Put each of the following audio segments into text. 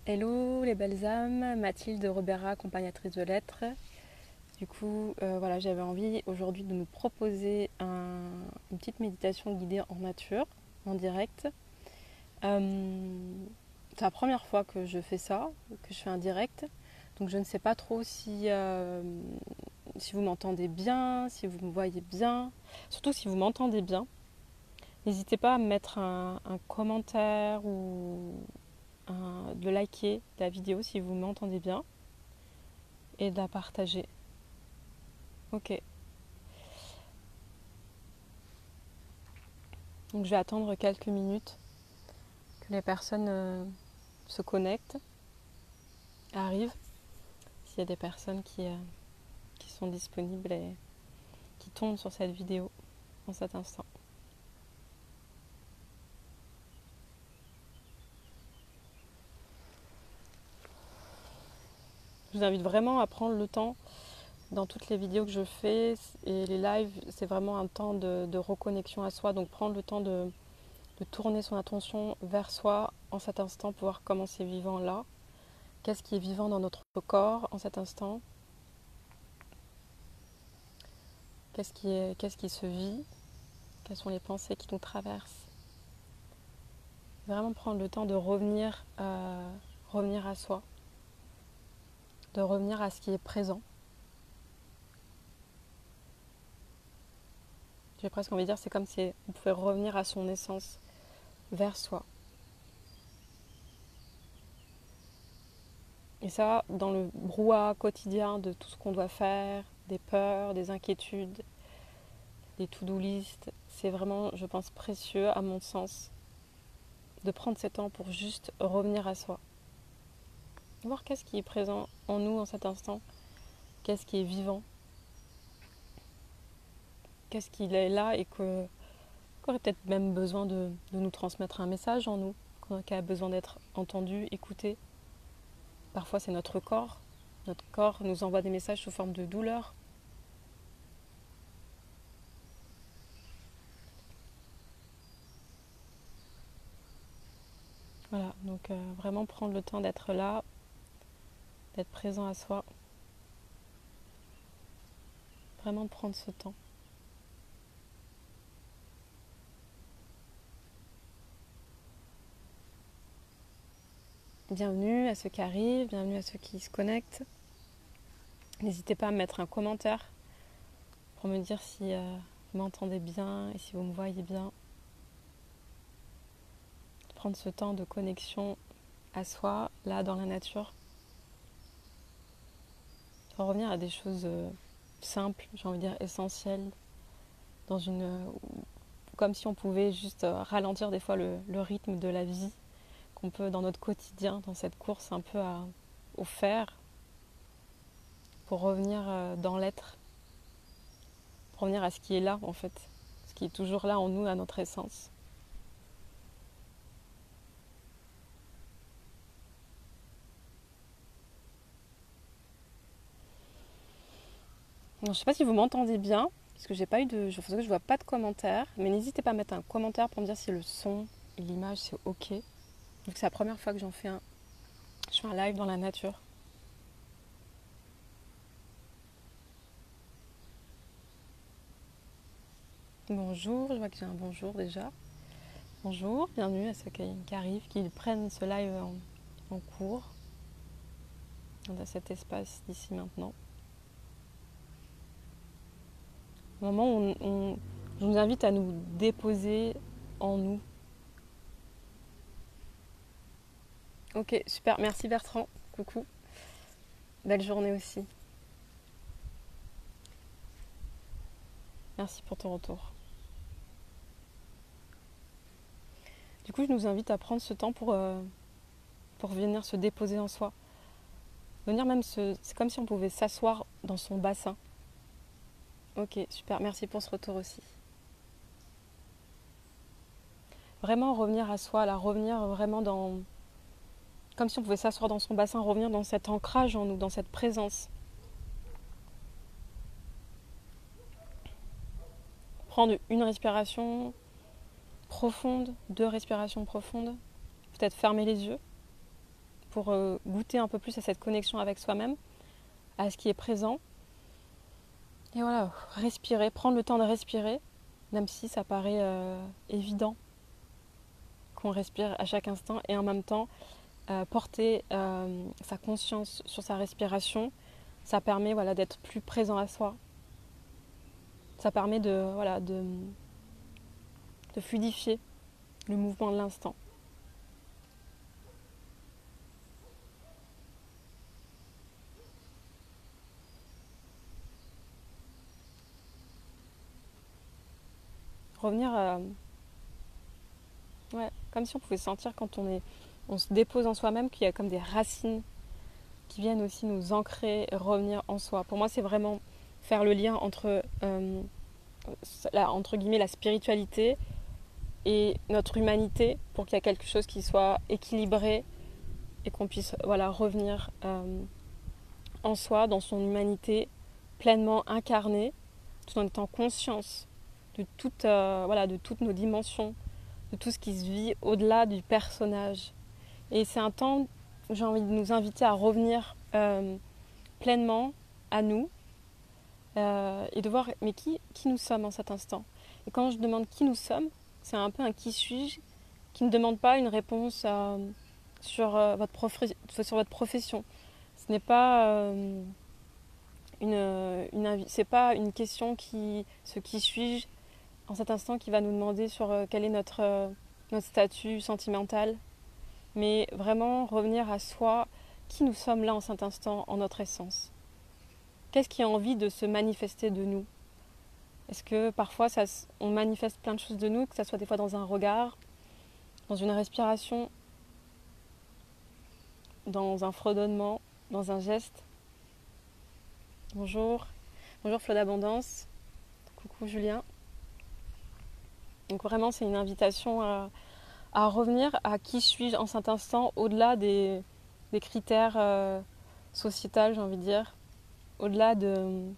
Hello les belles âmes, Mathilde Robera, accompagnatrice de lettres. Du coup, voilà, j'avais envie aujourd'hui de nous proposer une petite méditation guidée en nature, en direct. C'est la première fois que je fais ça, que je fais un direct. Donc je ne sais pas trop si vous m'entendez bien, si vous me voyez bien. Surtout si vous m'entendez bien. N'hésitez pas à me mettre un commentaire ou de liker la vidéo si vous m'entendez bien et de la partager. Ok. Donc je vais attendre quelques minutes que les personnes se connectent, arrivent, s'il y a des personnes qui sont disponibles et qui tombent sur cette vidéo en cet instant. Je vous invite vraiment à prendre le temps dans toutes les vidéos que je fais et les lives, c'est vraiment un temps de reconnexion à soi. Donc prendre le temps de tourner son attention vers soi en cet instant pour voir comment c'est vivant là. Qu'est-ce qui est vivant dans notre corps en cet instant? Qu'est-ce qui se vit? Quelles sont les pensées qui nous traversent? Vraiment prendre le temps de revenir à soi, de revenir à ce qui est présent. J'ai presque envie de dire, c'est comme si on pouvait revenir à son essence, vers soi. Et ça, dans le brouhaha quotidien de tout ce qu'on doit faire, des peurs, des inquiétudes, des to-do list, c'est vraiment, je pense, précieux à mon sens de prendre ce temps pour juste revenir à soi. Voir qu'est-ce qui est présent en nous en cet instant, qu'est-ce qui est vivant, qu'est-ce qu'il est là et qu'on aurait peut-être même besoin de nous transmettre un message en nous, qui a besoin d'être entendu, écouté. Parfois c'est notre corps nous envoie des messages sous forme de douleur. Voilà, donc vraiment prendre le temps d'être là, d'être présent à soi, vraiment prendre ce temps. Bienvenue à ceux qui arrivent, bienvenue à ceux qui se connectent. N'hésitez pas à me mettre un commentaire pour me dire si vous m'entendez bien et si vous me voyez bien. Prendre ce temps de connexion à soi, là dans la nature. Pour revenir à des choses simples, j'ai envie de dire essentielles, comme si on pouvait juste ralentir des fois le rythme de la vie qu'on peut dans notre quotidien, dans cette course un peu au faire, pour revenir dans l'être, pour revenir à ce qui est là en fait, ce qui est toujours là en nous, à notre essence. Je ne sais pas si vous m'entendez bien, parce que je vois pas de commentaires, mais n'hésitez pas à mettre un commentaire pour me dire si le son et l'image c'est ok. Donc c'est la première fois que je fais un live dans la nature. Bonjour, je vois que j'ai un bonjour déjà. Bonjour, bienvenue à ceux qui arrivent, qui prennent ce live en cours dans cet espace d'ici maintenant. Au moment où je nous invite à nous déposer en nous. Ok, super, merci Bertrand, coucou. Belle journée aussi. Merci pour ton retour. Du coup, je nous invite à prendre ce temps pour venir se déposer en soi. C'est comme si on pouvait s'asseoir dans son bassin. Ok, super, merci pour ce retour aussi. Vraiment revenir à soi, là, revenir vraiment dans... Comme si on pouvait s'asseoir dans son bassin, revenir dans cet ancrage en nous, dans cette présence. Prendre une respiration profonde, 2 respirations profondes. Peut-être fermer les yeux pour goûter un peu plus à cette connexion avec soi-même, à ce qui est présent. Et voilà, respirer, prendre le temps de respirer, même si ça paraît évident qu'on respire à chaque instant, et en même temps porter sa conscience sur sa respiration, ça permet d'être plus présent à soi. Ça permet de fluidifier le mouvement de l'instant. Revenir comme si on pouvait sentir quand on se dépose en soi-même qu'il y a comme des racines qui viennent aussi nous ancrer, revenir en soi. Pour moi, c'est vraiment faire le lien entre entre guillemets la spiritualité et notre humanité pour qu'il y ait quelque chose qui soit équilibré et qu'on puisse revenir en soi, dans son humanité pleinement incarnée, tout en étant conscience de toutes nos dimensions, de tout ce qui se vit au-delà du personnage. Et c'est un temps où j'ai envie de nous inviter à revenir pleinement à nous et de voir mais qui nous sommes en cet instant. Et quand je demande qui nous sommes, c'est un peu un qui suis-je qui ne demande pas une réponse sur votre profession. Ce n'est pas c'est pas une question qui suis-je en cet instant qui va nous demander sur quel est notre statut sentimental, mais vraiment revenir à soi, qui nous sommes là en cet instant, en notre essence. Qu'est-ce qui a envie de se manifester de nous? Est-ce que parfois on manifeste plein de choses de nous, que ce soit des fois dans un regard, dans une respiration, dans un fredonnement, dans un geste? Bonjour Flot d'Abondance, coucou Julien. Donc vraiment c'est une invitation à revenir à qui suis-je en cet instant, au-delà des critères sociétals, j'ai envie de dire, au-delà de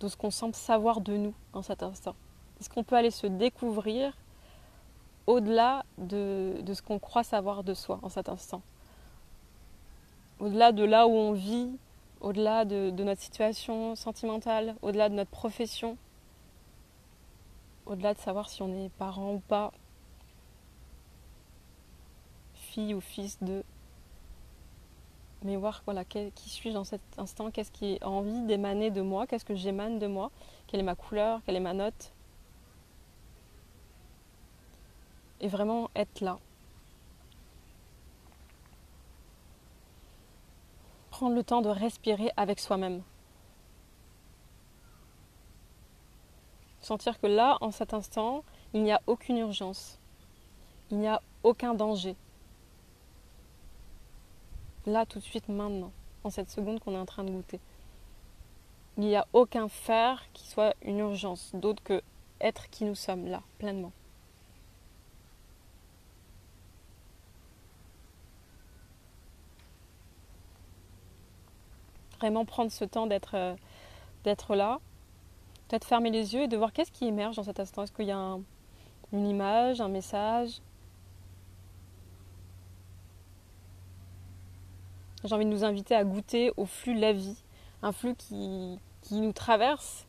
ce qu'on semble savoir de nous en cet instant. Est-ce qu'on peut aller se découvrir au-delà de ce qu'on croit savoir de soi en cet instant? Au-delà de là où on vit, au-delà de notre situation sentimentale, au-delà de notre profession, au-delà de savoir si on est parent ou pas, fille ou fils de... Mais voir qui suis-je dans cet instant, qu'est-ce qui a envie d'émaner de moi, qu'est-ce que j'émane de moi, quelle est ma couleur, quelle est ma note. Et vraiment être là. Prendre le temps de respirer avec soi-même. Sentir que là, en cet instant, il n'y a aucune urgence. Il n'y a aucun danger. Là, tout de suite, maintenant, en cette seconde qu'on est en train de goûter. Il n'y a aucun faire qui soit une urgence, d'autre que être qui nous sommes là, pleinement. Vraiment prendre ce temps d'être là, peut-être fermer les yeux et de voir qu'est-ce qui émerge dans cet instant. Est-ce qu'il y a une image, un message? J'ai envie de nous inviter à goûter au flux de la vie, un flux qui nous traverse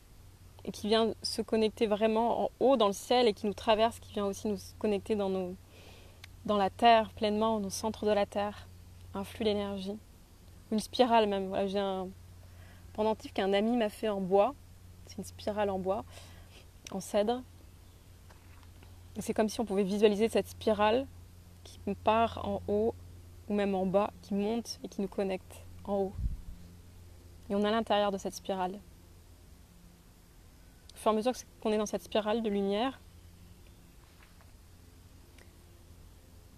et qui vient se connecter vraiment en haut dans le ciel et qui nous traverse, qui vient aussi nous connecter dans la terre, pleinement, nos centres de la terre, un flux d'énergie, une spirale même. Voilà, j'ai un pendentif qu'un ami m'a fait en bois, c'est une spirale en bois, en cèdre. Et c'est comme si on pouvait visualiser cette spirale qui part en haut ou même en bas, qui monte et qui nous connecte en haut. Et on est à l'intérieur de cette spirale. Au fur et à mesure qu'on est dans cette spirale de lumière,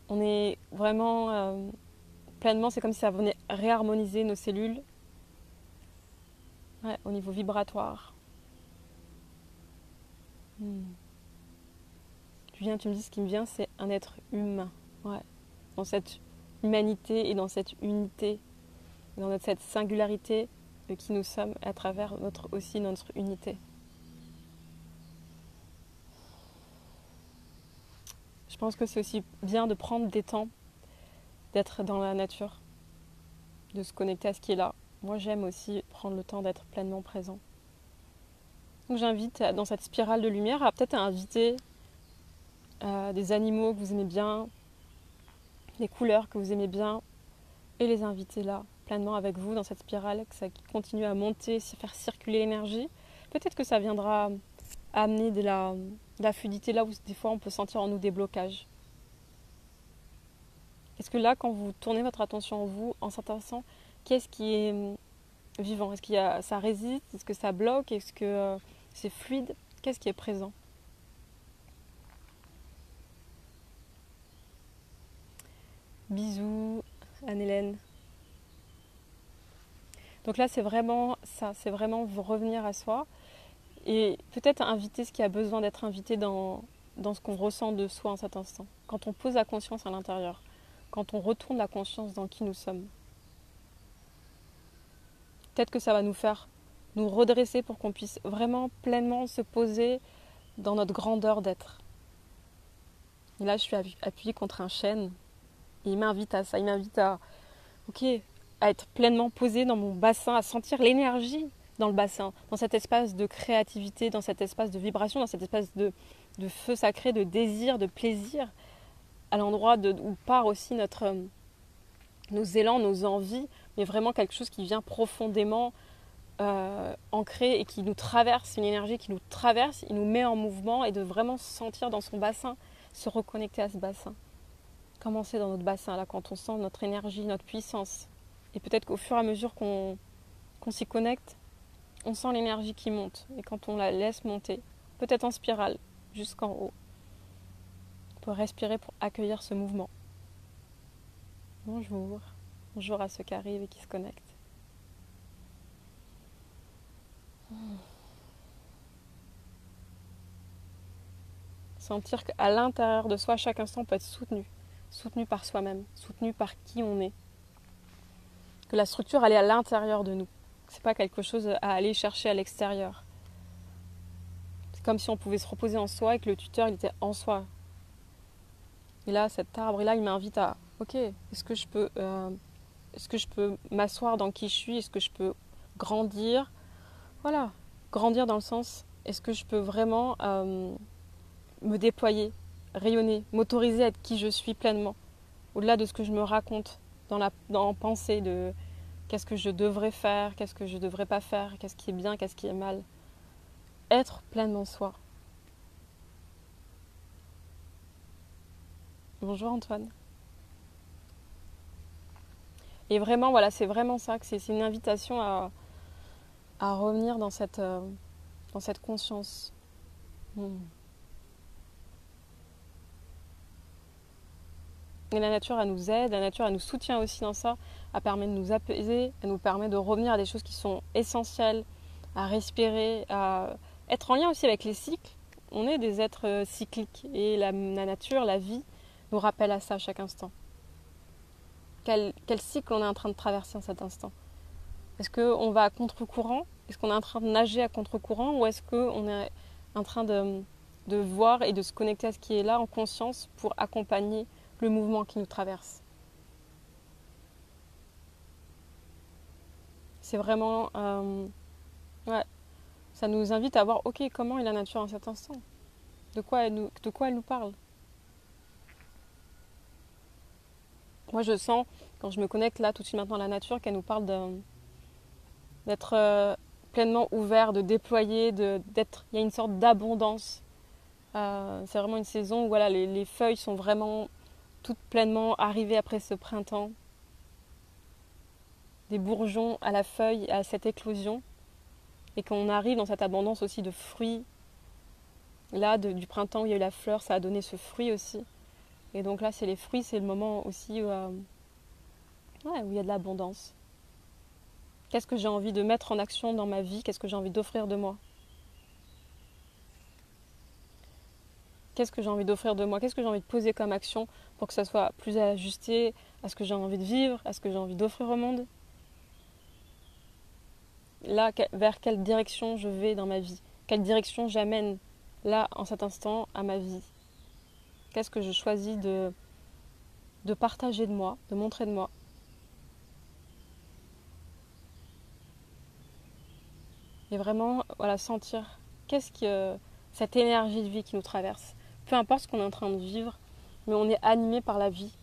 on est vraiment pleinement, c'est comme si ça venait réharmoniser nos cellules au niveau vibratoire. Julien, tu me dis ce qui me vient, c'est un être humain. Dans cette humanité et dans cette unité, dans cette singularité de qui nous sommes à travers notre unité. Je pense que c'est aussi bien de prendre des temps, d'être dans la nature, de se connecter à ce qui est là. Moi, j'aime aussi prendre le temps d'être pleinement présent. Donc j'invite dans cette spirale de lumière à peut-être inviter des animaux que vous aimez bien, des couleurs que vous aimez bien, et les inviter là, pleinement avec vous dans cette spirale, que ça continue à monter, faire circuler l'énergie. Peut-être que ça viendra amener de la fluidité là où des fois on peut sentir en nous des blocages. Est-ce que là, quand vous tournez votre attention en vous, en s'intéressant, qu'est-ce qui est vivant? Est-ce que ça résiste? Est-ce que ça bloque? Est-ce que c'est fluide? Qu'est-ce qui est présent? Bisous, Anne-Hélène. Donc là, c'est vraiment ça, c'est vraiment revenir à soi et peut-être inviter ce qui a besoin d'être invité dans ce qu'on ressent de soi en cet instant. Quand on pose la conscience à l'intérieur, quand on retourne la conscience dans qui nous sommes. Peut-être que ça va nous faire nous redresser pour qu'on puisse vraiment pleinement se poser dans notre grandeur d'être. Et là, je suis appuyée contre un chêne et il m'invite à ça, il m'invite à être pleinement posée dans mon bassin, à sentir l'énergie dans le bassin, dans cet espace de créativité, dans cet espace de vibration, dans cet espace de feu sacré, de désir, de plaisir, à l'endroit où part aussi nos élans, nos envies, mais vraiment quelque chose qui vient profondément ancré et qui nous traverse, une énergie qui nous traverse, il nous met en mouvement et de vraiment se sentir dans son bassin, se reconnecter à ce bassin. Commencer dans notre bassin, là, quand on sent notre énergie, notre puissance. Et peut-être qu'au fur et à mesure qu'on s'y connecte, on sent l'énergie qui monte. Et quand on la laisse monter, peut-être en spirale, jusqu'en haut, on peut respirer pour accueillir ce mouvement. Bonjour. Bonjour à ceux qui arrivent et qui se connectent. Sentir qu'à l'intérieur de soi, à chaque instant, on peut être soutenu par soi-même, soutenu par qui on est. Que la structure, elle est à l'intérieur de nous. C'est pas quelque chose à aller chercher à l'extérieur. C'est comme si on pouvait se reposer en soi et que le tuteur, il était en soi. Et là, cet arbre, il m'invite à, est-ce que je peux m'asseoir dans qui je suis? Est-ce que je peux grandir? Voilà, grandir dans le sens, est-ce que je peux vraiment me déployer, rayonner, m'autoriser à être qui je suis pleinement, au-delà de ce que je me raconte dans la pensée de qu'est-ce que je devrais faire, qu'est-ce que je ne devrais pas faire, qu'est-ce qui est bien, qu'est-ce qui est mal. Être pleinement soi. Bonjour Antoine. Et vraiment, voilà, c'est vraiment ça, que c'est une invitation à revenir dans cette conscience. Et la nature, elle nous aide, la nature, elle nous soutient aussi dans ça, elle permet de nous apaiser, elle nous permet de revenir à des choses qui sont essentielles, à respirer, à être en lien aussi avec les cycles. On est des êtres cycliques et la nature, la vie, nous rappelle à ça à chaque instant. Quel cycle on est en train de traverser en cet instant? Est-ce qu'on va à contre-courant? Est-ce qu'on est en train de nager à contre-courant? Ou est-ce qu'on est en train de voir et de se connecter à ce qui est là en conscience pour accompagner le mouvement qui nous traverse? C'est vraiment... ça nous invite à voir, comment est la nature en cet instant? De quoi elle nous parle? Moi, je sens, quand je me connecte là, tout de suite maintenant à la nature, qu'elle nous parle d'être pleinement ouvert, de déployer, d'être... Il y a une sorte d'abondance. C'est vraiment une saison où voilà, les feuilles sont vraiment toutes pleinement arrivées après ce printemps. Des bourgeons à la feuille, à cette éclosion. Et qu'on arrive dans cette abondance aussi de fruits. Là, du printemps où il y a eu la fleur, ça a donné ce fruit aussi. Et donc là, c'est les fruits, c'est le moment aussi où il y a de l'abondance. Qu'est-ce que j'ai envie de mettre en action dans ma vie? Qu'est-ce que j'ai envie d'offrir de moi? Qu'est-ce que j'ai envie d'offrir de moi? Qu'est-ce que j'ai envie de poser comme action pour que ça soit plus ajusté à ce que j'ai envie de vivre, à ce que j'ai envie d'offrir au monde? Là, vers quelle direction je vais dans ma vie? Quelle direction j'amène là, en cet instant, à ma vie? Qu'est-ce que je choisis de partager de moi, de montrer de moi? Et vraiment, voilà, sentir qu'est-ce que cette énergie de vie qui nous traverse. Peu importe ce qu'on est en train de vivre, mais on est animé par la vie.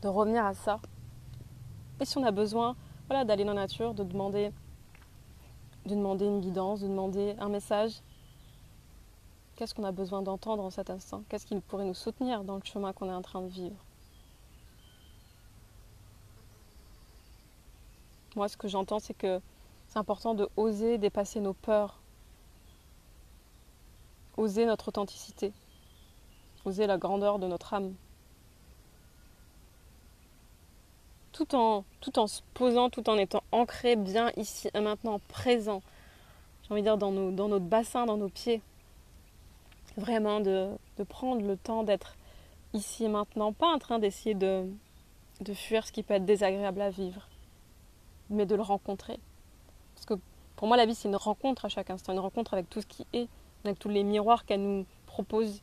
De revenir à ça. Et si on a besoin, voilà, d'aller dans la nature, de demander une guidance, de demander un message, qu'est-ce qu'on a besoin d'entendre en cet instant? Qu'est-ce qui pourrait nous soutenir dans le chemin qu'on est en train de vivre? Moi, ce que j'entends, c'est que c'est important de oser dépasser nos peurs, oser notre authenticité, oser la grandeur de notre âme. Tout en se posant, tout en étant ancré bien ici et maintenant, présent. J'ai envie de dire dans notre bassin, dans nos pieds. Vraiment de prendre le temps d'être ici et maintenant, pas en train d'essayer de fuir ce qui peut être désagréable à vivre, mais de le rencontrer. Parce que pour moi, la vie, c'est une rencontre à chaque instant, une rencontre avec tout ce qui est, avec tous les miroirs qu'elle nous propose.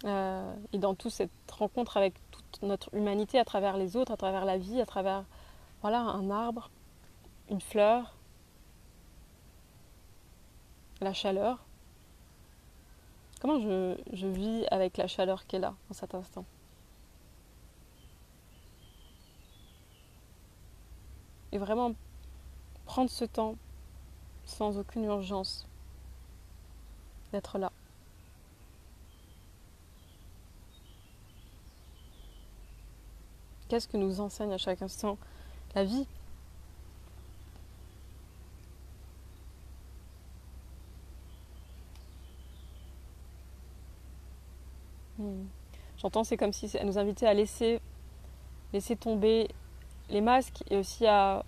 Et dans toute cette rencontre avec toute notre humanité, à travers les autres, à travers la vie, à travers voilà, un arbre, une fleur, la chaleur. Comment je vis avec la chaleur qui est là, en cet instant? Et vraiment prendre ce temps sans aucune urgence d'être là. Qu'est-ce que nous enseigne à chaque instant la vie? J'entends, c'est comme si elle nous invitait à laisser tomber les masques et aussi à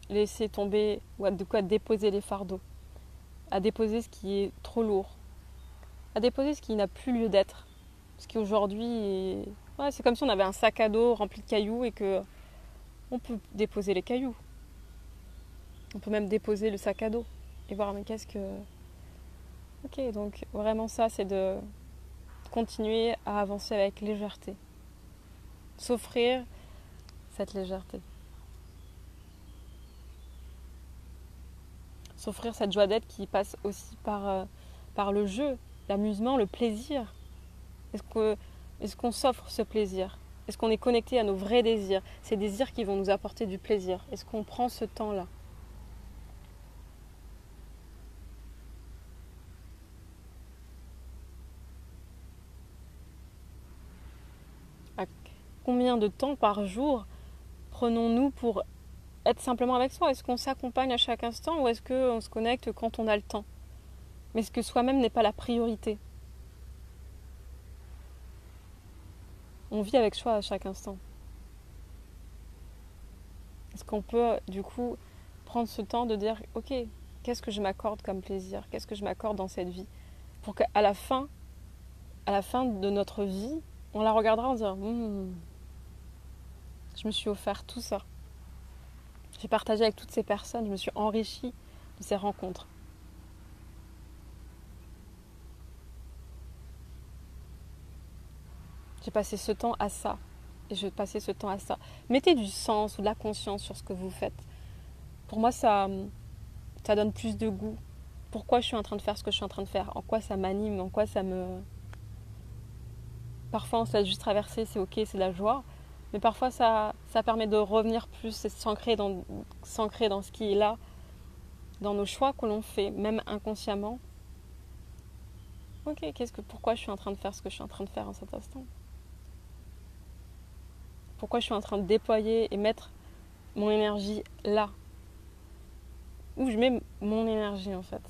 laisser tomber ou à déposer les fardeaux, à déposer ce qui est trop lourd, à déposer ce qui n'a plus lieu d'être. Ce qui aujourd'hui est... Ouais, c'est comme si on avait un sac à dos rempli de cailloux et que on peut déposer les cailloux. On peut même déposer le sac à dos et voir mais qu'est-ce que... Ok, donc vraiment ça, c'est de continuer à avancer avec légèreté. S'offrir cette légèreté. S'offrir cette joie d'être qui passe aussi par le jeu, l'amusement, le plaisir. Est-ce qu'on s'offre ce plaisir? Est-ce qu'on est connecté à nos vrais désirs? Ces désirs qui vont nous apporter du plaisir. Est-ce qu'on prend ce temps-là? À combien de temps par jour prenons-nous pour être simplement avec soi? Est-ce qu'on s'accompagne à chaque instant ou est-ce qu'on se connecte quand on a le temps? Mais est-ce que soi-même n'est pas la priorité? On vit avec soi à chaque instant. Est-ce qu'on peut du coup prendre ce temps de dire ok, qu'est-ce que je m'accorde comme plaisir? Qu'est-ce que je m'accorde dans cette vie? Pour qu'à à la fin de notre vie, on la regardera en disant je me suis offert tout ça. J'ai partagé avec toutes ces personnes, je me suis enrichie de ces rencontres. J'ai passé ce temps à ça et je vais passer ce temps à ça. Mettez du sens ou de la conscience sur ce que vous faites. Pour moi, ça donne plus de goût. Pourquoi je suis en train de faire ce que je suis en train de faire? En quoi ça m'anime? En quoi ça me... Parfois, on se laisse juste traverser, c'est ok, c'est de la joie. Mais parfois, ça permet de revenir plus et s'ancrer dans ce qui est là, dans nos choix que l'on fait, même inconsciemment. Ok, pourquoi je suis en train de faire ce que je suis en train de faire en cet instant? Pourquoi je suis en train de déployer et mettre mon énergie là? Où je mets mon énergie en fait?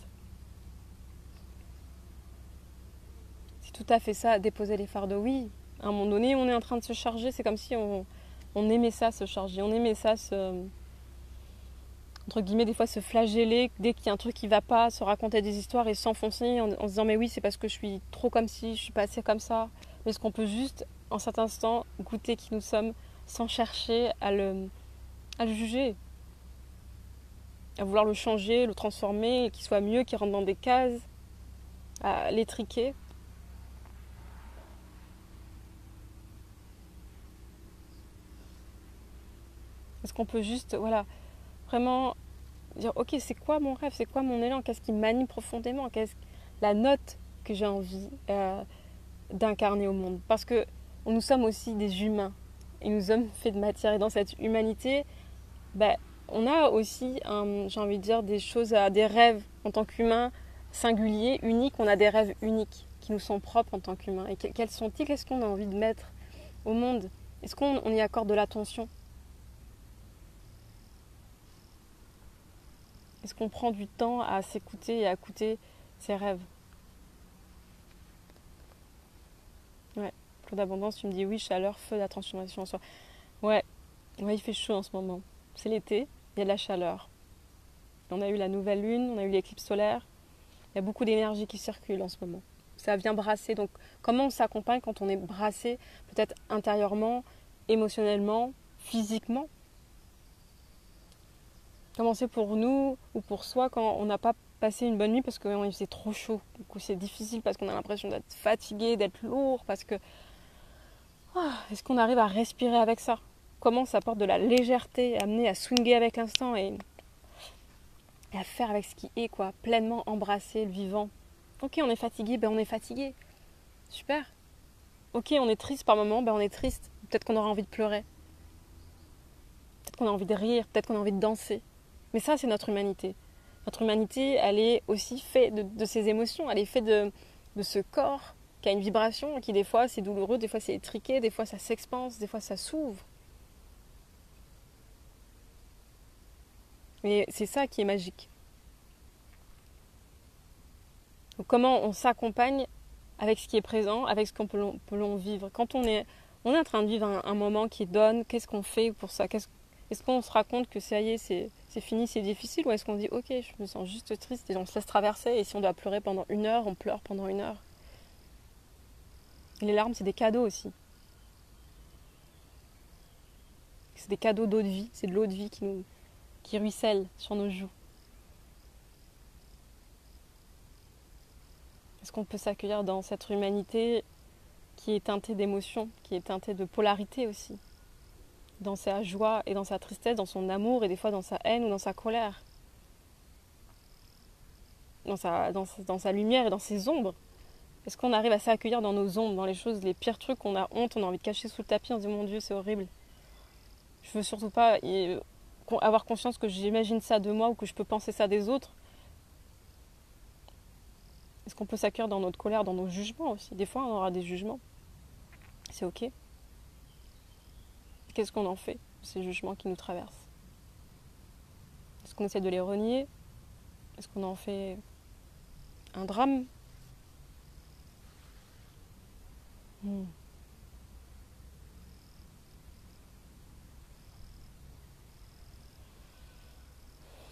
C'est tout à fait ça, déposer les fardeaux. Oui, à un moment donné, on est en train de se charger. C'est comme si on aimait ça, se charger. On aimait ça, entre guillemets, des fois se flageller dès qu'il y a un truc qui va pas, se raconter des histoires et s'enfoncer en se disant mais oui, c'est parce que je suis trop comme ci, je suis pas assez comme ça. Mais est-ce qu'on peut juste, en cet instant, goûter qui nous sommes sans chercher à le juger, à vouloir le changer, le transformer, qu'il soit mieux, qu'il rentre dans des cases, à l'étriquer? Est-ce qu'on peut juste, voilà, vraiment dire ok, c'est quoi mon rêve, c'est quoi mon élan, qu'est-ce qui m'anime profondément, qu'est-ce la note que j'ai envie d'incarner au monde. Parce que nous sommes aussi des humains et nous sommes faits de matière. Et dans cette humanité, ben, on a aussi, j'ai envie de dire, des choses, des rêves en tant qu'humains singuliers, uniques. On a des rêves uniques qui nous sont propres en tant qu'humains. Et quels sont-ils? Qu'est-ce qu'on a envie de mettre au monde? Est-ce qu'on y accorde de l'attention? Est-ce qu'on prend du temps à s'écouter et à écouter ses rêves? Ouais. Pour d'abondance, tu me dis oui, chaleur, feu, la transformation en soi. Ouais, ouais, il fait chaud en ce moment. C'est l'été, il y a de la chaleur. On a eu la nouvelle lune, on a eu l'éclipse solaire. Il y a beaucoup d'énergie qui circule en ce moment. Ça vient brasser. Donc, comment on s'accompagne quand on est brassé, peut-être intérieurement, émotionnellement, physiquement? Comment c'est pour nous ou pour soi quand on n'a pas passé une bonne nuit parce que c'est trop chaud? Du coup, c'est difficile parce qu'on a l'impression d'être fatigué, d'être lourd, parce que est-ce qu'on arrive à respirer avec ça? Comment ça apporte de la légèreté, amener à swinger avec l'instant et à faire avec ce qui est, quoi, pleinement embrasser le vivant. Ok, on est fatigué, ben on est fatigué. Super. Ok, on est triste par moment, ben on est triste. Peut-être qu'on aura envie de pleurer. Peut-être qu'on a envie de rire, peut-être qu'on a envie de danser. Mais ça, c'est notre humanité. Notre humanité, elle est aussi faite de ces émotions, elle est faite de ce corps qui a une vibration, qui des fois c'est douloureux, des fois c'est étriqué, des fois ça s'expanse, des fois ça s'ouvre. Mais c'est ça qui est magique. Donc, comment on s'accompagne avec ce qui est présent, avec ce qu'on peut vivre. Quand on est en train de vivre un moment qui donne, qu'est-ce qu'on fait pour ça? Est-ce qu'on se raconte que ça y est, c'est fini, c'est difficile? Ou est-ce qu'on dit, ok, je me sens juste triste et on se laisse traverser, et si on doit pleurer pendant 1 heure, on pleure pendant 1 heure. Et les larmes, c'est des cadeaux aussi. C'est des cadeaux d'eau de vie, c'est de l'eau de vie qui ruisselle sur nos joues. Est-ce qu'on peut s'accueillir dans cette humanité qui est teintée d'émotions, qui est teintée de polarité aussi, dans sa joie et dans sa tristesse, dans son amour et des fois dans sa haine ou dans sa colère, dans sa lumière et dans ses ombres? Est-ce qu'on arrive à s'accueillir dans nos ombres, dans les choses, les pires trucs qu'on a honte, on a envie de cacher sous le tapis, on se dit mon Dieu, c'est horrible. Je veux surtout pas avoir conscience que j'imagine ça de moi ou que je peux penser ça des autres. Est-ce qu'on peut s'accueillir dans notre colère, dans nos jugements aussi? Des fois, on aura des jugements. C'est ok. Qu'est-ce qu'on en fait, ces jugements qui nous traversent? Est-ce qu'on essaie de les renier? Est-ce qu'on en fait un drame?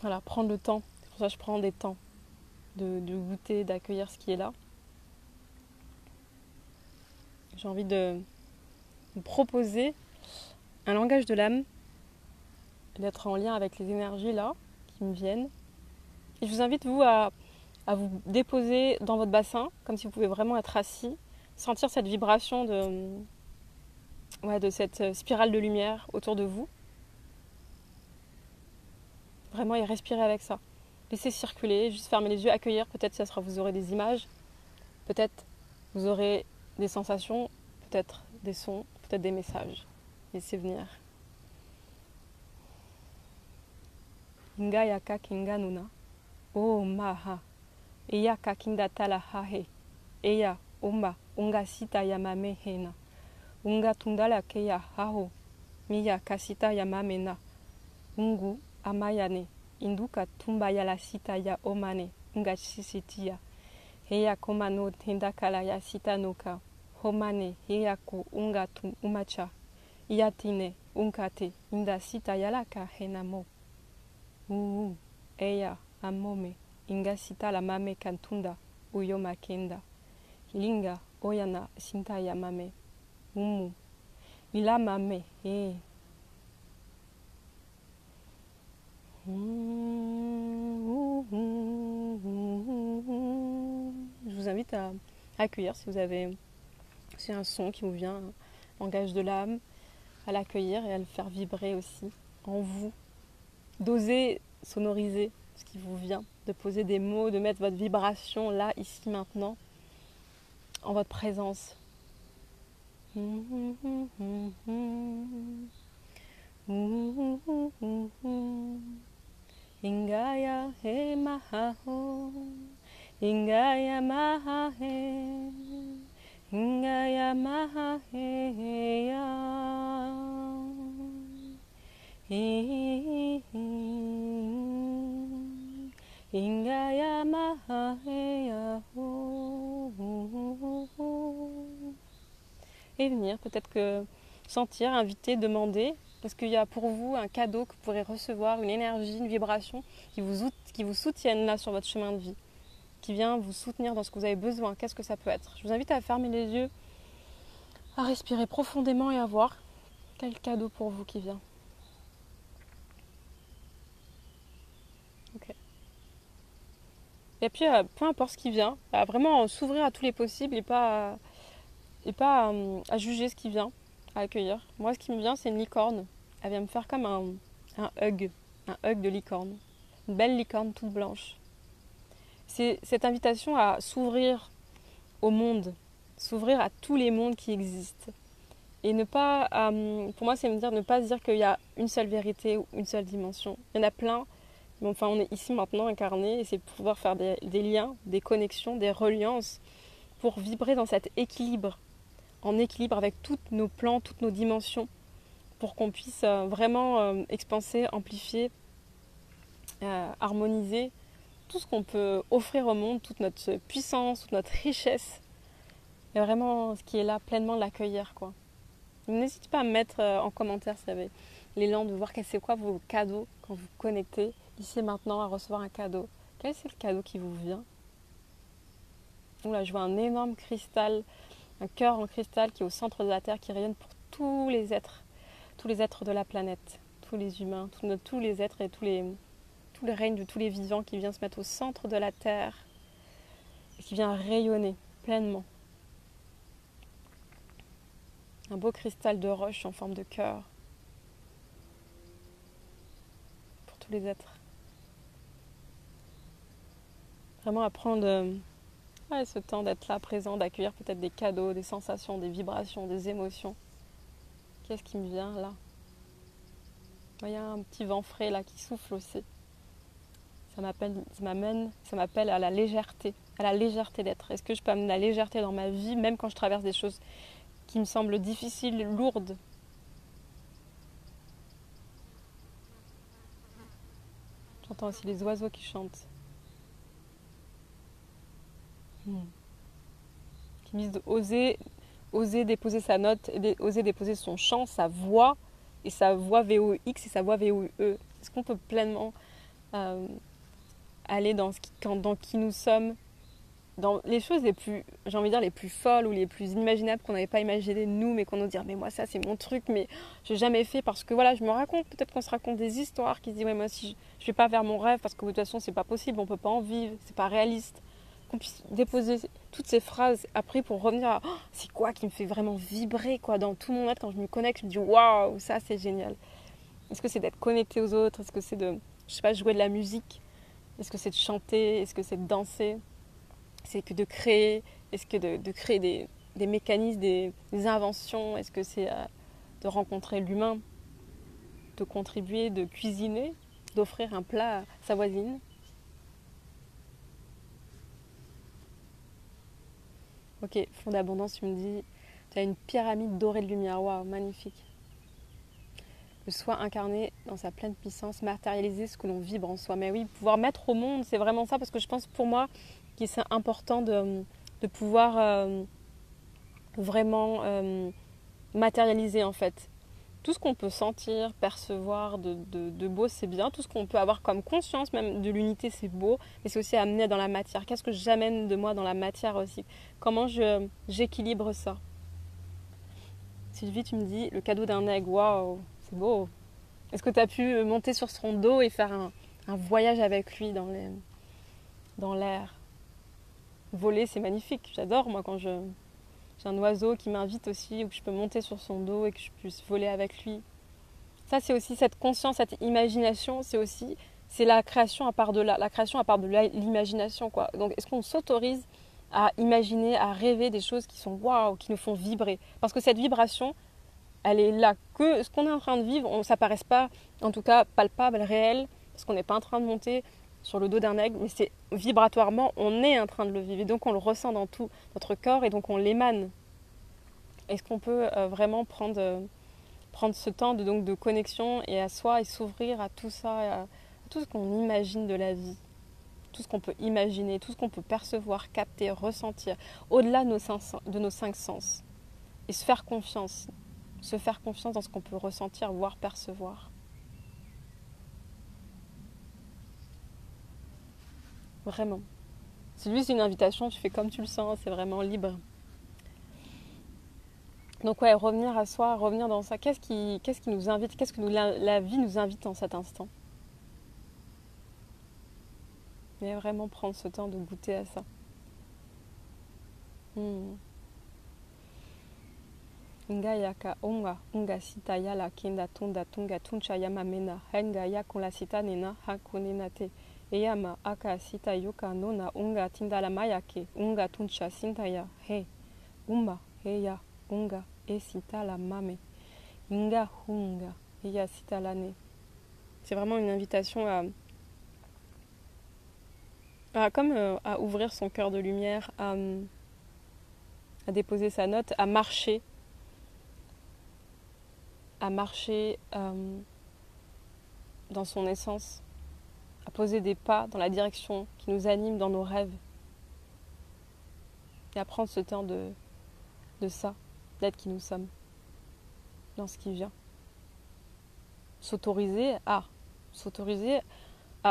Voilà, prendre le temps. C'est pour ça que je prends des temps de goûter, d'accueillir ce qui est là. J'ai envie de vous proposer un langage de l'âme, d'être en lien avec les énergies là qui me viennent. Et je vous invite, vous, à vous déposer dans votre bassin, comme si vous pouvez vraiment être assis, sentir cette vibration de cette spirale de lumière autour de vous. Vraiment, et respirer avec ça. Laissez circuler, juste fermer les yeux, accueillir. Peut-être vous aurez des images, peut-être vous aurez des sensations, peut-être des sons, peut-être des messages. Laissez venir. Inga yaka kinga nuna. Oh maha. Eya kakinda tala hahe. Eya umba. Unga sita yamame hena. Unga tundala keya haho. Miya kasita yamamena. Ungu amayane. Induka tumba yala sita ya omane. Unga sisitia. Heya komano tendakala ya sita noka. Homane heya ko unga tum umacha. Iatine unkate. Inda sita yalaka henamo. Eya amome. Inga sita la mame kantunda. Uyoma kenda. Linga oyana sinta ya mame. Ila mame. Je vous invite à accueillir si vous avez un son qui vous vient, un langage de l'âme, à l'accueillir et à le faire vibrer aussi en vous. D'oser sonoriser ce qui vous vient, de poser des mots, de mettre votre vibration là, ici, maintenant, en votre présence. Ingaya he mahaho, ingaya mahahe, ingaya mahahe ya. Ingaya mahahe ya. Et venir, peut-être que sentir, inviter, demander. Est-ce qu'il y a pour vous un cadeau que vous pourrez recevoir, une énergie, une vibration qui vous soutienne là sur votre chemin de vie, qui vient vous soutenir dans ce que vous avez besoin? Qu'est-ce que ça peut être? Je vous invite à fermer les yeux, à respirer profondément et à voir quel cadeau pour vous qui vient. Ok. Et puis, peu importe ce qui vient, à vraiment s'ouvrir à tous les possibles et pas à juger ce qui vient, à accueillir. Moi, ce qui me vient, c'est une licorne. Elle vient me faire comme un hug de licorne. Une belle licorne toute blanche. C'est cette invitation à s'ouvrir au monde, s'ouvrir à tous les mondes qui existent. Et ne pas, pour moi, c'est me dire, ne pas se dire qu'il y a une seule vérité ou une seule dimension. Il y en a plein, mais enfin, on est ici maintenant incarné, et c'est pouvoir faire des liens, des connexions, des reliances, pour vibrer dans cet équilibre, en équilibre avec tous nos plans, toutes nos dimensions, pour qu'on puisse vraiment expanser, amplifier, harmoniser tout ce qu'on peut offrir au monde, toute notre puissance, toute notre richesse, et vraiment ce qui est là, pleinement l'accueillir, quoi. N'hésitez pas à me mettre en commentaire si vous avez l'élan de voir c'est quoi vos cadeaux quand vous connectez ici et maintenant à recevoir un cadeau. Quel c'est le cadeau qui vous vient? Là, je vois un énorme cristal, un cœur en cristal qui est au centre de la Terre, qui rayonne pour tous les êtres de la planète, tous les humains, tous les êtres et tout le règne de tous les vivants qui vient se mettre au centre de la Terre et qui vient rayonner pleinement. Un beau cristal de roche en forme de cœur pour tous les êtres. Vraiment apprendre ce temps d'être là, présent, d'accueillir peut-être des cadeaux, des sensations, des vibrations, des émotions. Qu'est-ce qui me vient là? Il y a un petit vent frais là qui souffle aussi. Ça m'appelle à la légèreté d'être. Est-ce que je peux amener la légèreté dans ma vie, même quand je traverse des choses qui me semblent difficiles, lourdes? J'entends aussi les oiseaux qui chantent. Qui me disent d'oser déposer sa note, oser déposer son chant, sa voix, et sa voix VOX et sa voix VOE. Est-ce qu'on peut pleinement aller dans qui nous sommes, dans les choses les plus, j'ai envie de dire, les plus folles ou les plus inimaginables qu'on n'avait pas imaginé de nous, mais qu'on nous dit mais moi ça c'est mon truc, mais j'ai jamais fait parce que voilà, je me raconte, peut-être qu'on se raconte des histoires qui se disent ouais, moi si je vais pas vers mon rêve parce que de toute façon c'est pas possible, on peut pas en vivre, c'est pas réaliste. Qu'on puisse déposer toutes ces phrases après pour revenir à c'est quoi qui me fait vraiment vibrer quoi dans tout mon être. Quand je me connecte, je me dis waouh, ça c'est génial. Est-ce que c'est d'être connecté aux autres? Est-ce que c'est de, je sais pas, jouer de la musique? Est-ce que c'est de chanter? Est-ce que c'est de danser? C'est que de créer? Est-ce que de créer des mécanismes, des inventions? Est-ce que c'est de rencontrer l'humain, de contribuer, de cuisiner, d'offrir un plat à sa voisine? Ok, fond d'abondance, tu me dis, tu as une pyramide dorée de lumière. Waouh, magnifique. Le soi incarné dans sa pleine puissance, matérialiser ce que l'on vibre en soi. Mais oui, pouvoir mettre au monde, c'est vraiment ça, parce que je pense pour moi que c'est important de pouvoir vraiment matérialiser en fait. Tout ce qu'on peut sentir, percevoir de beau, c'est bien. Tout ce qu'on peut avoir comme conscience, même de l'unité, c'est beau. Mais c'est aussi amener dans la matière. Qu'est-ce que j'amène de moi dans la matière aussi? Comment j'équilibre ça? Sylvie, tu me dis, le cadeau d'un aigle, waouh, c'est beau. Est-ce que tu as pu monter sur son dos et faire un voyage avec lui dans l'air? Voler, c'est magnifique. J'adore, moi, quand j'ai un oiseau qui m'invite aussi, ou que je peux monter sur son dos et que je puisse voler avec lui. Ça, c'est aussi cette conscience, cette imagination, c'est aussi c'est la création à part de là, la création à part de l'imagination, quoi. Donc, est-ce qu'on s'autorise à imaginer, à rêver des choses qui sont waouh, qui nous font vibrer? Parce que cette vibration, elle est là. Que ce qu'on est en train de vivre, ça paraisse pas, en tout cas, palpable, réel, parce qu'on n'est pas en train de monter sur le dos d'un aigle, mais c'est vibratoirement, on est en train de le vivre. Et donc, on le ressent dans tout notre corps et donc on l'émane. Est-ce qu'on peut vraiment prendre ce temps de connexion et à soi et s'ouvrir à tout ça, à tout ce qu'on imagine de la vie, tout ce qu'on peut imaginer, tout ce qu'on peut percevoir, capter, ressentir, au-delà de nos cinq sens. Et se faire confiance dans ce qu'on peut ressentir, voire percevoir. Vraiment. C'est lui, c'est une invitation, tu fais comme tu le sens, c'est vraiment libre. Donc ouais, revenir à soi, revenir dans ça. Qu'est-ce qui nous invite, qu'est-ce que la vie nous invite en cet instant? Et vraiment prendre ce temps de goûter à ça. Nga yaka onga unga sita yala kenda tunda tunga tuncha yama mena henga yakula sita nena hakunenate eyama aka sita yoka nona unga tindala mayake unga tuncha sintaya he umba heya unga e sita la mame inga hunga eya sita lane. C'est vraiment une invitation à ouvrir son cœur de lumière, à déposer sa note, à marcher dans son essence, à poser des pas dans la direction qui nous anime dans nos rêves et à prendre ce temps de ça, d'être qui nous sommes, dans ce qui vient. S'autoriser à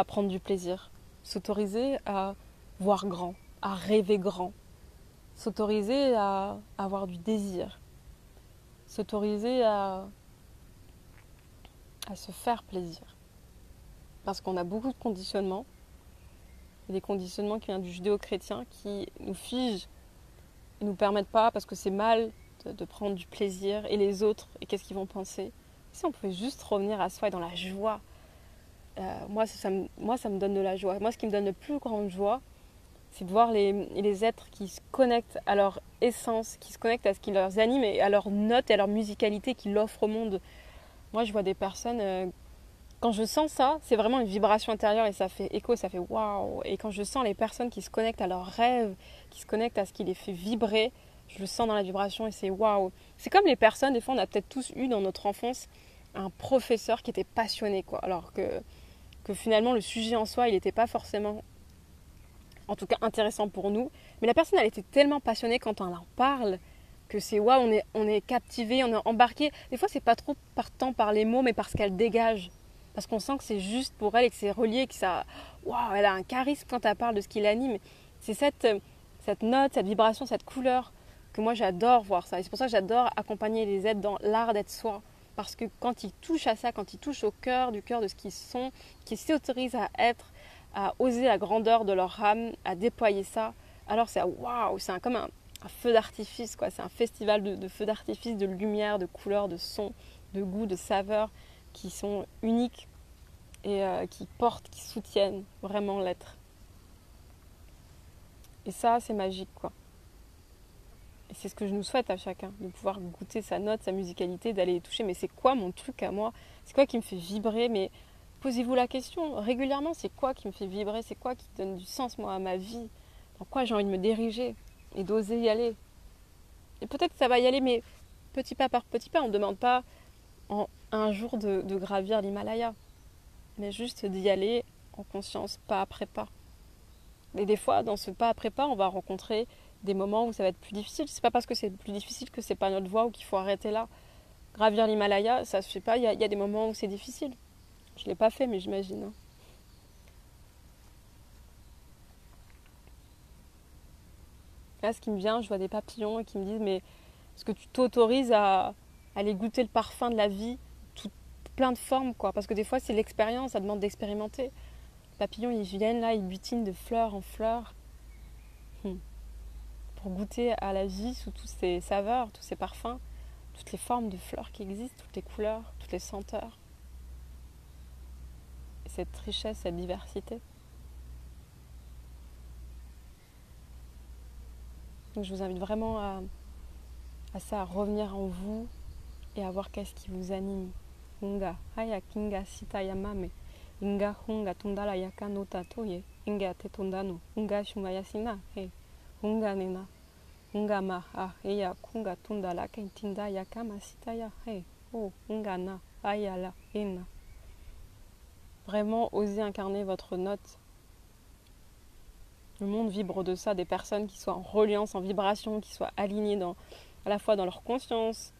prendre du plaisir, s'autoriser à voir grand, à rêver grand, s'autoriser à avoir du désir, s'autoriser à se faire plaisir. Parce qu'on a beaucoup de conditionnements, des conditionnements qui viennent du judéo-chrétien qui nous figent et ne nous permettent pas, parce que c'est mal de prendre du plaisir, et les autres, et qu'est-ce qu'ils vont penser. Si on pouvait juste revenir à soi et dans la joie, moi ça me donne de la joie. Moi, ce qui me donne le plus grande joie, c'est de voir les êtres qui se connectent à leur essence, qui se connectent à ce qui leur anime et à leur note et à leur musicalité qu'ils offrent au monde. Moi, je vois des personnes, quand je sens ça, c'est vraiment une vibration intérieure et ça fait écho, ça fait waouh. Et quand je sens les personnes qui se connectent à leurs rêves, qui se connectent à ce qui les fait vibrer, je le sens dans la vibration et c'est waouh. C'est comme les personnes, des fois, on a peut-être tous eu dans notre enfance un professeur qui était passionné, quoi. Alors que finalement, le sujet en soi, il n'était pas forcément, en tout cas, intéressant pour nous. Mais la personne, elle était tellement passionnée quand on en parle que c'est waouh, on est captivé, on est embarqué. Des fois, c'est pas trop partant par les mots, mais parce qu'elle dégage. Parce qu'on sent que c'est juste pour elle et que c'est relié, que ça, waouh, elle a un charisme quand elle parle de ce qui l'anime. C'est cette note, cette vibration, cette couleur que moi j'adore voir ça. Et c'est pour ça que j'adore accompagner les êtres dans l'art d'être soi. Parce que quand ils touchent à ça, quand ils touchent au cœur du cœur de ce qu'ils sont, qu'ils s'autorisent à être, à oser la grandeur de leur âme, à déployer ça, alors c'est waouh, c'est comme un feu d'artifice, quoi. C'est un festival de feux d'artifice, de lumière, de couleurs, de sons, de goûts, de saveurs qui sont uniques et qui portent, qui soutiennent vraiment l'être. Et ça, c'est magique, quoi. Et c'est ce que je nous souhaite à chacun, de pouvoir goûter sa note, sa musicalité, d'aller les toucher. Mais c'est quoi mon truc à moi? C'est quoi qui me fait vibrer? Mais posez-vous la question régulièrement, c'est quoi qui me fait vibrer? C'est quoi qui donne du sens, moi, à ma vie? Dans quoi j'ai envie de me diriger? Et d'oser y aller. Et peut-être que ça va y aller, mais petit pas par petit pas. On ne demande pas en un jour de gravir l'Himalaya, mais juste d'y aller en conscience, pas après pas. Et des fois, dans ce pas après pas, on va rencontrer des moments où ça va être plus difficile. C'est pas parce que c'est plus difficile que c'est pas notre voie ou qu'il faut arrêter là. Gravir l'Himalaya, ça se fait pas. Il y a des moments où c'est difficile. Je l'ai pas fait, mais j'imagine. Hein. Là, ce qui me vient, je vois des papillons qui me disent mais est-ce que tu t'autorises à aller goûter le parfum de la vie, plein de formes, quoi. Parce que des fois, c'est l'expérience, ça demande d'expérimenter. Les papillons, ils viennent là, ils butinent de fleur en fleur pour goûter à la vie sous toutes ses saveurs, tous ses parfums, toutes les formes de fleurs qui existent, toutes les couleurs, toutes les senteurs. cette richesse, cette diversité. Donc je vous invite vraiment à ça, à revenir en vous et à voir qu'est-ce qui vous anime. Hunga, haya kinga sita yamame, inga hunga tundala yaka no tatoye, inga te tundano, hunga shumayasina, he, hunga nena, hunga ma, eya kunga tundala kentinda yaka masita ya, he, oh, hunga na, ayala, ena. Vraiment oser incarner votre note. Le monde vibre de ça, des personnes qui soient en reliance, en vibration, qui soient alignées à la fois dans leur conscience,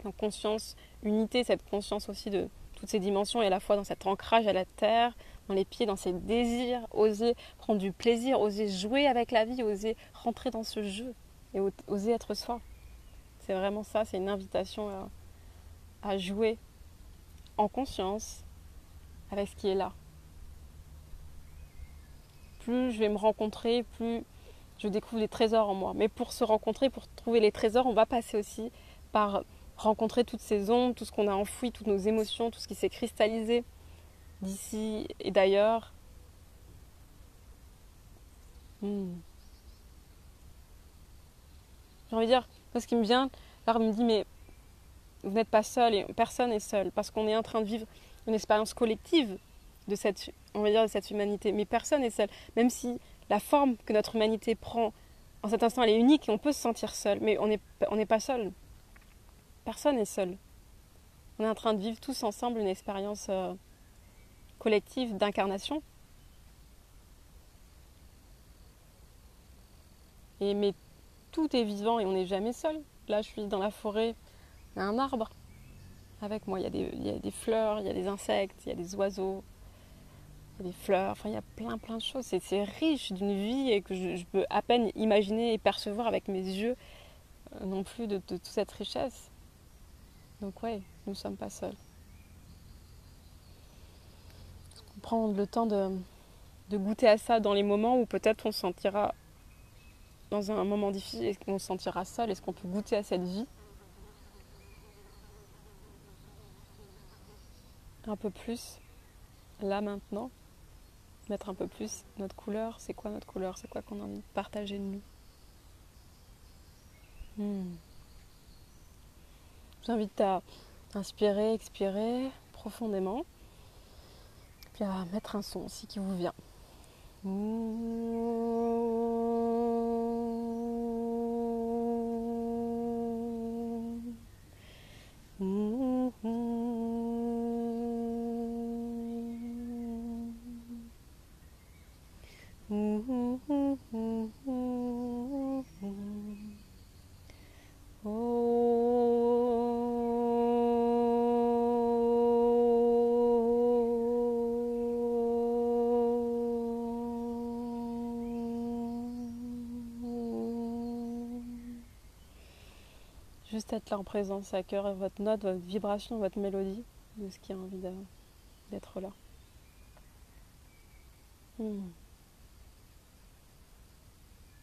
en conscience, unité, cette conscience aussi de toutes ces dimensions et à la fois dans cet ancrage à la terre, dans les pieds, dans ses désirs, oser prendre du plaisir, oser jouer avec la vie, oser rentrer dans ce jeu et oser être soi. C'est vraiment ça, c'est une invitation à jouer en conscience avec ce qui est là. Plus je vais me rencontrer, plus je découvre des trésors en moi. Mais pour se rencontrer, pour trouver les trésors, on va passer aussi par rencontrer toutes ces ombres, tout ce qu'on a enfoui, toutes nos émotions, tout ce qui s'est cristallisé d'ici et d'ailleurs. J'ai envie de dire, ce qui me vient, là, on me dit, mais vous n'êtes pas seul et personne n'est seul, parce qu'on est en train de vivre une expérience collective de cette, on va dire, de cette humanité. Mais personne n'est seul, même si la forme que notre humanité prend en cet instant, elle est unique et on peut se sentir seul, mais on n'est pas seul. Personne n'est seul. On est en train de vivre tous ensemble une expérience collective d'incarnation. Mais tout est vivant et on n'est jamais seul. Là, je suis dans la forêt, il y a un arbre avec moi. Il y a des fleurs, il y a des insectes, il y a des oiseaux, il y a des fleurs. Enfin, il y a plein de choses. C'est riche d'une vie et que je peux à peine imaginer et percevoir avec mes yeux non plus de toute cette richesse. Donc ouais, nous ne sommes pas seuls. Prendre le temps de goûter à ça dans les moments où peut-être on se sentira dans un moment difficile, est-ce qu'on se sentira seul, est-ce qu'on peut goûter à cette vie un peu plus, là maintenant, mettre un peu plus notre couleur, c'est quoi notre couleur, c'est quoi qu'on a envie de partager de nous. Je vous invite à inspirer, expirer profondément, puis à mettre un son aussi qui vous vient. Juste être là en présence, à cœur, votre note, votre vibration, votre mélodie, de ce qui a envie d'être là. J'ai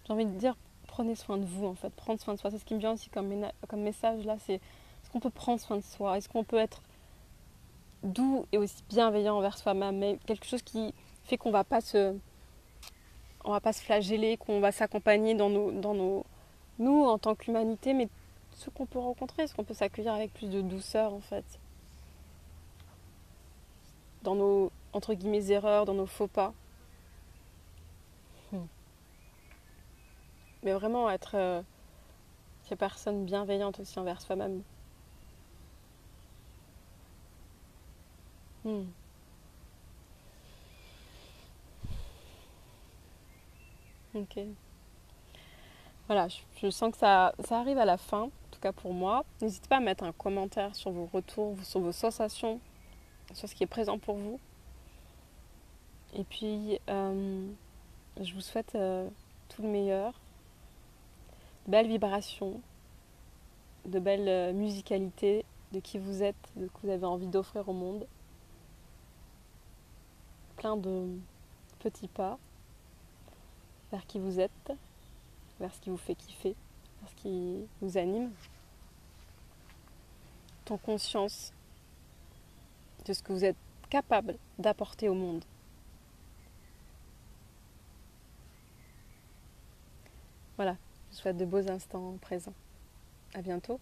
envie de dire, prenez soin de vous en fait, prendre soin de soi. C'est ce qui me vient aussi comme message là, c'est est-ce qu'on peut prendre soin de soi, est-ce qu'on peut être doux et aussi bienveillant envers soi-même, mais quelque chose qui fait qu'on va pas se flageller, qu'on va s'accompagner dans nous en tant qu'humanité, mais ce qu'on peut rencontrer, est-ce qu'on peut s'accueillir avec plus de douceur en fait, dans nos entre guillemets erreurs, dans nos faux pas. Mais vraiment être ces personnes bienveillantes aussi envers soi-même. Ok. Voilà, je sens que ça arrive à la fin, en tout cas pour moi. N'hésitez pas à mettre un commentaire sur vos retours, sur vos sensations, sur ce qui est présent pour vous. Et puis, je vous souhaite tout le meilleur, de belles vibrations, de belles musicalités, de qui vous êtes, de ce que vous avez envie d'offrir au monde. Plein de petits pas vers qui vous êtes, vers ce qui vous fait kiffer, vers ce qui vous anime. En conscience de ce que vous êtes capable d'apporter au monde. Voilà, je vous souhaite de beaux instants présents. À bientôt.